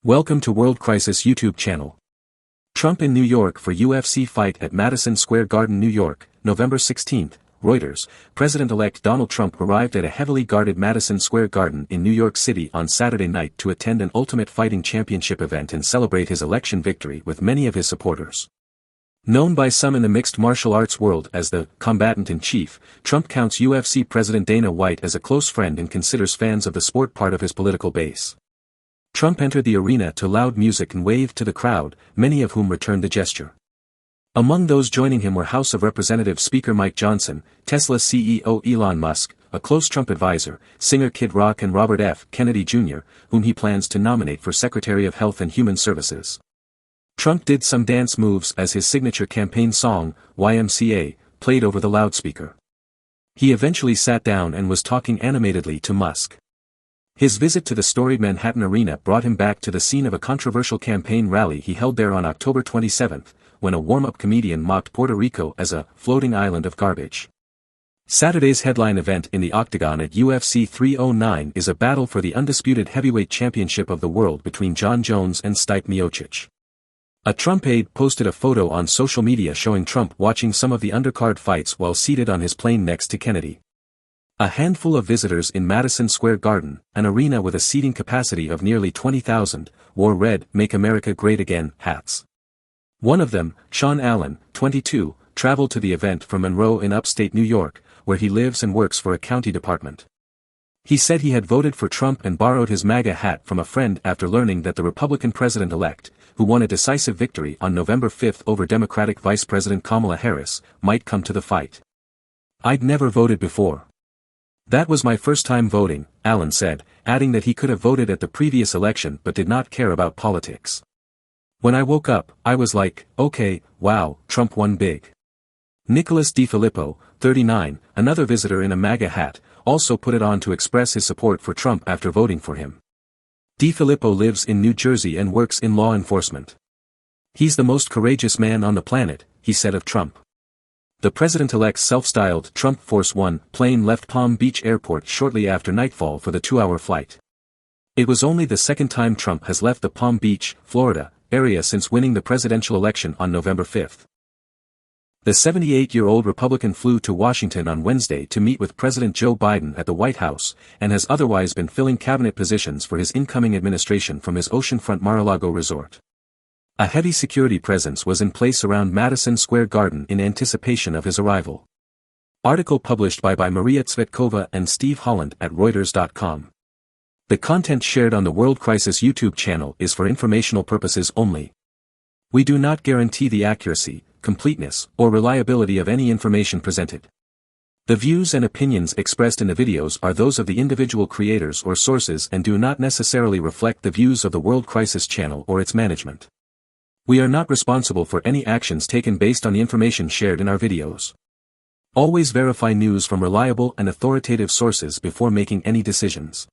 Welcome to World Crisis YouTube channel. Trump in New York for UFC fight at Madison Square Garden, New York, November 16, Reuters. President-elect Donald Trump arrived at a heavily guarded Madison Square Garden in New York City on Saturday night to attend an Ultimate Fighting Championship event and celebrate his election victory with many of his supporters. Known by some in the mixed martial arts world as the combatant-in-chief, Trump counts UFC President Dana White as a close friend and considers fans of the sport part of his political base. Trump entered the arena to loud music and waved to the crowd, many of whom returned the gesture. Among those joining him were House of Representatives Speaker Mike Johnson, Tesla CEO Elon Musk, a close Trump advisor, singer Kid Rock, and Robert F. Kennedy Jr., whom he plans to nominate for Secretary of Health and Human Services. Trump did some dance moves as his signature campaign song, YMCA, played over the loudspeaker. He eventually sat down and was talking animatedly to Musk. His visit to the storied Manhattan Arena brought him back to the scene of a controversial campaign rally he held there on October 27, when a warm-up comedian mocked Puerto Rico as a floating island of garbage. Saturday's headline event in the Octagon at UFC 309 is a battle for the undisputed heavyweight championship of the world between Jon Jones and Stipe Miocic. A Trump aide posted a photo on social media showing Trump watching some of the undercard fights while seated on his plane next to Kennedy. A handful of visitors in Madison Square Garden, an arena with a seating capacity of nearly 20,000, wore red "Make America Great Again" hats. One of them, Sean Allen, 22, traveled to the event from Monroe in upstate New York, where he lives and works for a county department. He said he had voted for Trump and borrowed his MAGA hat from a friend after learning that the Republican president-elect, who won a decisive victory on November 5 over Democratic Vice President Kamala Harris, might come to the fight. "I'd never voted before. That was my first time voting," Allen said, adding that he could have voted at the previous election but did not care about politics. "When I woke up, I was like, okay, wow, Trump won big." Nicholas DiFilippo, 39, another visitor in a MAGA hat, also put it on to express his support for Trump after voting for him. DiFilippo lives in New Jersey and works in law enforcement. "He's the most courageous man on the planet," he said of Trump. The president-elect's self-styled Trump Force One plane left Palm Beach Airport shortly after nightfall for the 2-hour flight. It was only the second time Trump has left the Palm Beach, Florida, area since winning the presidential election on November 5. The 78-year-old Republican flew to Washington on Wednesday to meet with President Joe Biden at the White House and has otherwise been filling cabinet positions for his incoming administration from his oceanfront Mar-a-Lago resort. A heavy security presence was in place around Madison Square Garden in anticipation of his arrival. Article published by Maria Tsvetkova and Steve Holland at Reuters.com. The content shared on the World Crisis YouTube channel is for informational purposes only. We do not guarantee the accuracy, completeness, or reliability of any information presented. The views and opinions expressed in the videos are those of the individual creators or sources and do not necessarily reflect the views of the World Crisis channel or its management. We are not responsible for any actions taken based on the information shared in our videos. Always verify news from reliable and authoritative sources before making any decisions.